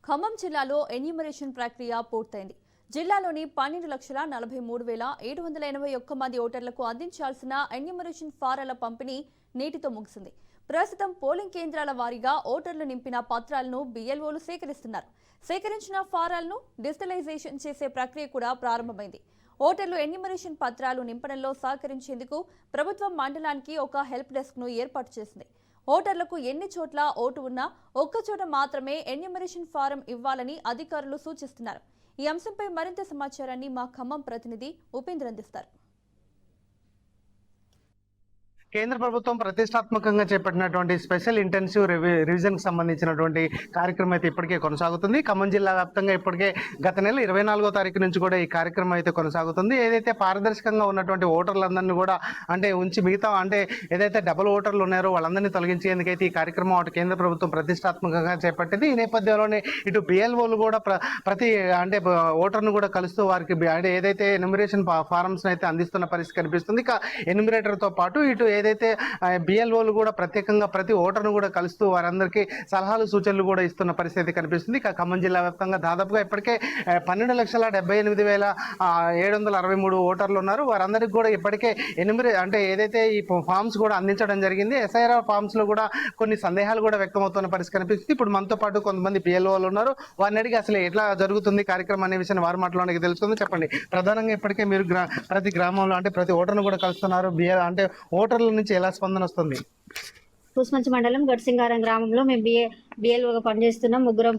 ఖమ్మం జిల్లాలో ఎన్యూమరేషన్ ప్రక్రియ పూర్తయింది. జిల్లాలోని 12,43,781 మంది ఓటర్లకు అందించాల్సిన ఎన్యూమరేషన్ ఫారాల పంపిణీ నేటితో ముగిసింది. ప్రస్తుతం పోలింగ్ కేంద్రాల వారీగా ఓటర్లు నింపిన పత్రాలను BLOలు సేకరిస్తున్నారు. సేకరించిన ఫారాలను డిజిటలైజేషన్ చేసే ప్రక్రియ కూడా ప్రారంభమైంది. ఓటర్లు ఎన్యూమరేషన్ పత్రాలు నింపడంలో సహకరించేందుకు ప్రభుత్వం మండలానికి ఒక హెల్ప్ డెస్క్ ను ఏర్పాటు చేసింది. ఓటర్లకు ఎన్ని చోట్ల ఓటు ఉన్నా ఒక్క చోట మాత్రమే ఎన్యూమరేషన్ ఫారం ఇవ్వాలని అధికారులు సూచిస్తున్నారు. ఈ అంశంపై మరింత సమాచారాన్ని మా ఖమ్మం ప్రతినిధి ఉపేంద్ర అందిస్తారు. కేంద్ర ప్రభుత్వం ప్రతిష్టాత్మకంగా చేపట్టినటువంటి స్పెషల్ ఇంటెన్సివ్ రివిజన్ కి సంబంధించినటువంటి కార్యక్రమం అయితే ఇప్పటికే కొనసాగుతుంది. ఖమ్మం జిల్లా వ్యాప్తంగా ఇప్పటికే గత నెల 24వ తారీఖు నుంచి కూడా ఈ కార్యక్రమం అయితే కొనసాగుతుంది. ఏదైతే పారదర్శకంగా ఉన్నటువంటి ఓటర్లందరినీ కూడా ఉంచి మిగతా ఏదైతే డబుల్ ఓటర్లు ఉన్నారో వాళ్ళందరినీ తొలగించేందుకైతే ఈ కార్యక్రమం అటు కేంద్ర ప్రభుత్వం ప్రతిష్టాత్మకంగా చేపట్టింది. ఈ నేపథ్యంలోనే ఇటు BLOలు కూడా ప్రతి ఓటర్ను కూడా కలుస్తూ వారికి ఏదైతే ఎన్యూమరేషన్ ఫారమ్స్ అయితే అందిస్తున్న పరిస్థితి కనిపిస్తుంది. ఇక ఎన్యూమరేటర్ తో పాటు ఇటు ఏదైతే BLOలు కూడా ప్రత్యేకంగా ప్రతి ఓటర్ను కూడా కలుస్తూ వారందరికీ సలహాలు సూచనలు కూడా ఇస్తున్న పరిస్థితి కనిపిస్తుంది. ఇక ఖమ్మం జిల్లా వ్యాప్తంగా దాదాపుగా ఇప్పటికే 12,78,763 ఓటర్లు ఉన్నారు. వారందరికీ కూడా ఇప్పటికే ఏదైతే ఈ ఫామ్స్ కూడా అందించడం జరిగింది. SIR ఫామ్స్ లో కూడా కొన్ని సందేహాలు కూడా వ్యక్తమవుతున్న పరిస్థితి కనిపిస్తుంది. ఇప్పుడు మనతో పాటు కొంతమంది BLOలు ఉన్నారు. వారిని అడిగి అసలు ఎట్లా జరుగుతుంది కార్యక్రమం అనే విషయాన్ని వారి మాటలోనికి తెలుస్తుంది. చెప్పండి, ప్రధానంగా ఇప్పటికే మీరు ప్రతి గ్రామంలో ప్రతి ఓటర్ను కూడా కలుస్తున్నారు. ఓటర్ల నుంచి ఎలా స్పందన వస్తుంది? పూసమంచి మండలం గడ్సింగారం గ్రామంలో మేము BLOగా పనిచేస్తున్నాం. ముగ్గురం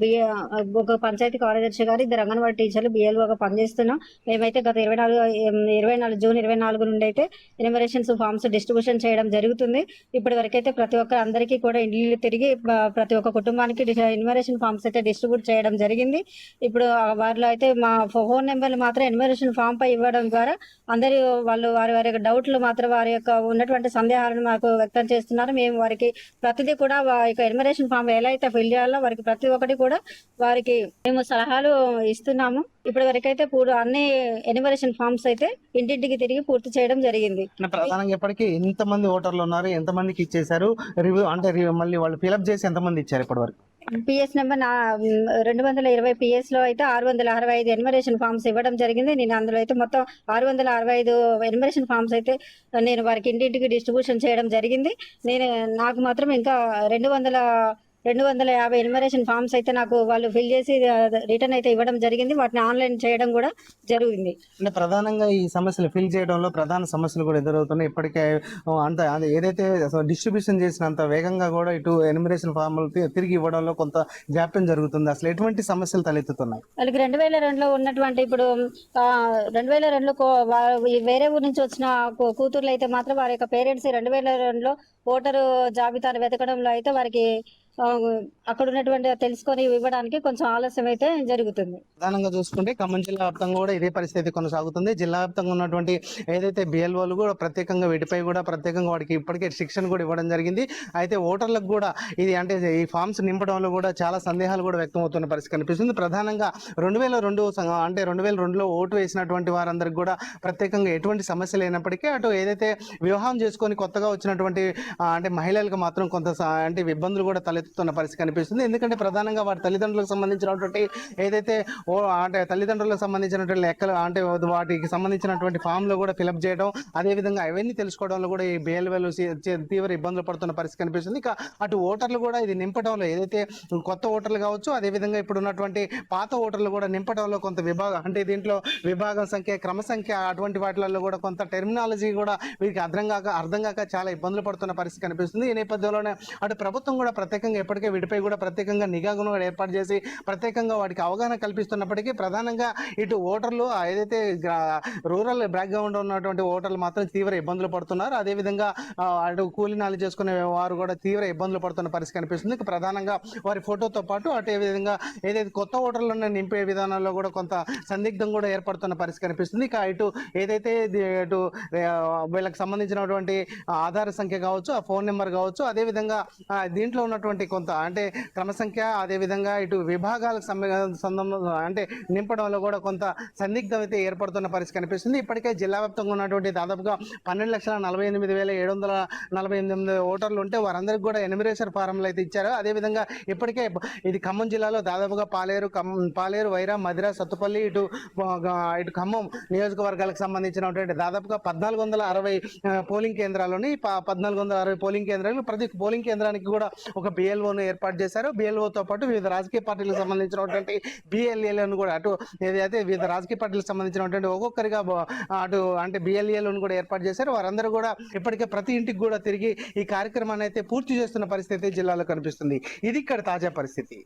ఒక పంచాయతీ కార్యదర్శి గారు, 2 అంగన్వాడీ టీచర్లు BLOగా పనిచేస్తున్నాం. మేమైతే గత 24 జూన్ 24 నుండి అయితే ఎన్యూమరేషన్స్ ఫామ్స్ డిస్ట్రిబ్యూషన్ చేయడం జరుగుతుంది. ఇప్పటి వరకైతే ప్రతి ఒక్క అందరికీ కూడా ఇల్లు తిరిగి ప్రతి ఒక్క కుటుంబానికి ఎన్యూమరేషన్ ఫామ్స్ అయితే డిస్ట్రిబ్యూట్ చేయడం జరిగింది. ఇప్పుడు వారిలో అయితే మా ఫోన్ నెంబర్లు మాత్రం ఎన్యూమరేషన్ ఫామ్ పై ఇవ్వడం ద్వారా అందరూ వారి వారి డౌట్లు మాత్రం వారి యొక్క ఉన్నటువంటి సందేహాలను మాకు వ్యక్తం చేస్తున్నారు. మేము వారికి ప్రతిదీ కూడా ఎన్యూమరేషన్ ఫామ్ ఎలా అయితే ఫిల్ చేయాలో వారికి ప్రతి ఒక్కటి కూడా వారికి మేము సలహాలు ఇస్తున్నాము. ఇప్పటి వరకైతే అన్ని ఎన్యూమరేషన్ ఫామ్స్ అయితే ఇంటింటికి తిరిగి పూర్తి చేయడం జరిగింది. ప్రధానంగా ఇప్పటికీ ఎంతమంది ఓటర్లు ఉన్నారు, ఎంతమందికి ఇచ్చేసారు, మళ్ళీ వాళ్ళు ఫిల్అప్ చేసి ఎంతమంది ఇచ్చారు ఇప్పటి వరకు? PS నెంబర్ 220 PS లో అయితే 665 ఎన్యూమరేషన్ ఫామ్స్ ఇవ్వడం జరిగింది. నేను అందులో అయితే మొత్తం 665 ఎన్యూమరేషన్ ఫామ్స్ అయితే నేను వారికి ఇంటింటికి డిస్ట్రిబ్యూషన్ చేయడం జరిగింది. నాకు మాత్రం ఇంకా 250 ఎన్యూమరేషన్ ఫామ్స్ అయితే నాకు వాళ్ళు ఫిల్ చేసి రిటర్న్ అయితే ఇవ్వడం జరిగింది. వాటిని ఆన్లైన్ చేయడం కూడా జరిగింది. ప్రధానంగా ఈ సమస్యలు ఫిల్ చేయడంలో ప్రధాన సమస్యలు కూడా ఎదురవుతున్నాయి. ఇప్పటికే ఏదైతే డిస్ట్రిబ్యూషన్ చేసినంత వేగంగా కూడా ఇటు ఎన్యూమరేషన్ ఫామ్లు తిరిగి ఇవ్వడంలో కొంత జాప్యం జరుగుతుంది. అసలు ఎటువంటి సమస్యలు తలెత్తుతున్నాయి? వాళ్ళకి 2002లో ఉన్నటువంటి ఇప్పుడు 2002లో వేరే ఊరు నుంచి వచ్చిన కూతుర్లు అయితే మాత్రం వారి యొక్క పేరెంట్స్ 2002లో ఓటరు జాబితాను వెతకడంలో అయితే వారికి అక్కడ ఉన్నటువంటి తెలుసుకొని ఇవ్వడానికి కొంచెం ఆలస్యం అయితే జరుగుతుంది. ప్రధానంగా చూసుకుంటే ఖమ్మం జిల్లా వ్యాప్తంగా కూడా ఇదే పరిస్థితి కొనసాగుతుంది. జిల్లా వ్యాప్తంగా ఉన్నటువంటి ఏదైతే BLOలు కూడా ప్రత్యేకంగా వీటిపై కూడా ప్రత్యేకంగా వాడికి ఇప్పటికే శిక్షణ కూడా ఇవ్వడం జరిగింది. అయితే ఓటర్లకు కూడా ఇది ఈ ఫామ్స్ నింపడంలో కూడా చాలా సందేహాలు కూడా వ్యక్తమవుతున్న పరిస్థితి కనిపిస్తుంది. ప్రధానంగా 2002లో ఓటు వేసినటువంటి వారందరికి కూడా ప్రత్యేకంగా ఎటువంటి సమస్య లేనప్పటికీ అటు ఏదైతే వివాహం చేసుకొని కొత్తగా వచ్చినటువంటి మహిళలకు మాత్రం కొంత ఇబ్బందులు కూడా తలెత్తుతున్న పరిస్థితి కనిపిస్తుంది. ఎందుకంటే ప్రధానంగా వారి తల్లిదండ్రులకు సంబంధించినటువంటి ఏదైతే తల్లిదండ్రులకు సంబంధించినటువంటి లెక్కలు వాటికి సంబంధించినటువంటి ఫామ్ లో కూడా ఫిలప్ చేయడం, అదేవిధంగా అవన్నీ తెలుసుకోవడంలో కూడా ఈ BLOలు తీవ్ర ఇబ్బందులు పడుతున్న పరిస్థితి కనిపిస్తుంది. ఇక అటు ఓటర్లు కూడా ఇది నింపడంలో ఏదైతే కొత్త ఓటర్లు కావచ్చు, అదేవిధంగా ఇప్పుడు ఉన్నటువంటి పాత ఓటర్లు కూడా నింపడంలో కొంత దీంట్లో విభాగం సంఖ్య, క్రమ సంఖ్య అటువంటి వాటిలలో కూడా కొంత టెర్మినాలజీ కూడా వీరికి అర్థం కాక చాలా ఇబ్బందులు పడుతున్న పరిస్థితి కనిపిస్తుంది. ఈ నేపథ్యంలోనే అటు ప్రభుత్వం కూడా ప్రత్యేకంగా ఇప్పటికే వీటిపై కూడా ప్రత్యేకంగా నిఘాను ఏర్పాటు చేసి ప్రత్యేకంగా వాటికి అవగాహన కల్పిస్తున్నప్పటికీ ప్రధానంగా ఇటు ఓటర్లు ఏదైతే రూరల్ బ్యాక్గ్రౌండ్ ఉన్నటువంటి ఓటర్లు మాత్రం తీవ్ర ఇబ్బందులు పడుతున్నారు. అదేవిధంగా అటు కూలీ నాలి చేసుకునే వారు కూడా తీవ్ర ఇబ్బందులు పడుతున్న పరిస్థితి కనిపిస్తుంది. ప్రధానంగా వారి ఫోటోతో పాటు అదే విధంగా ఏదైతే కొత్త ఓటర్లను నింపే విధానంలో కూడా కొంత సందిగ్ధం కూడా ఏర్పడుతున్న పరిస్థితి కనిపిస్తుంది. ఇక ఇటు ఏదైతే వీళ్ళకి సంబంధించినటువంటి ఆధార్ సంఖ్య కావచ్చు, ఆ ఫోన్ నెంబర్ కావచ్చు, అదేవిధంగా దీంట్లో ఉన్నటువంటి ఉన్నటువంటి కొంత అంటే క్రమసంఖ్య అదేవిధంగా ఇటు విభాగాలకు అంటే నింపడంలో కూడా కొంత సందిగ్ధం అయితే ఏర్పడుతున్న పరిస్థితి కనిపిస్తుంది. ఇప్పటికే జిల్లా వ్యాప్తంగా ఉన్నటువంటి దాదాపుగా 12,48,748 ఓటర్లు ఉంటే వారందరికీ కూడా ఎన్యూమరేషన్ ఫారంలు అయితే ఇచ్చారు. అదేవిధంగా ఇప్పటికే ఇది ఖమ్మం జిల్లాలో దాదాపుగా పాలేరు, వైరా, మధిర, సత్తుపల్లి ఇటు ఖమ్మం నియోజకవర్గాలకు సంబంధించినటువంటి దాదాపుగా 1460 పోలింగ్ కేంద్రాలని 1460 పోలింగ్ కేంద్రాలు ప్రతి పోలింగ్ కేంద్రానికి కూడా ఒక బిఎల్ఓను ఏర్పాటు చేశారు. బిఎల్ఓతో పాటు వివిధ రాజకీయ పార్టీలకు సంబంధించినటువంటి బిఎల్ఏలను కూడా అటు ఏదైతే వివిధ రాజకీయ పార్టీలకు సంబంధించినటువంటి ఒక్కొక్కరిగా అటు అంటే బిఎల్ఏలను కూడా ఏర్పాటు చేశారు. వారందరూ కూడా ఇప్పటికే ప్రతి ఇంటికి కూడా తిరిగి ఈ కార్యక్రమాన్ని అయితే పూర్తి చేస్తున్న పరిస్థితి జిల్లాలో కనిపిస్తుంది. ఇది ఇక్కడ తాజా పరిస్థితి.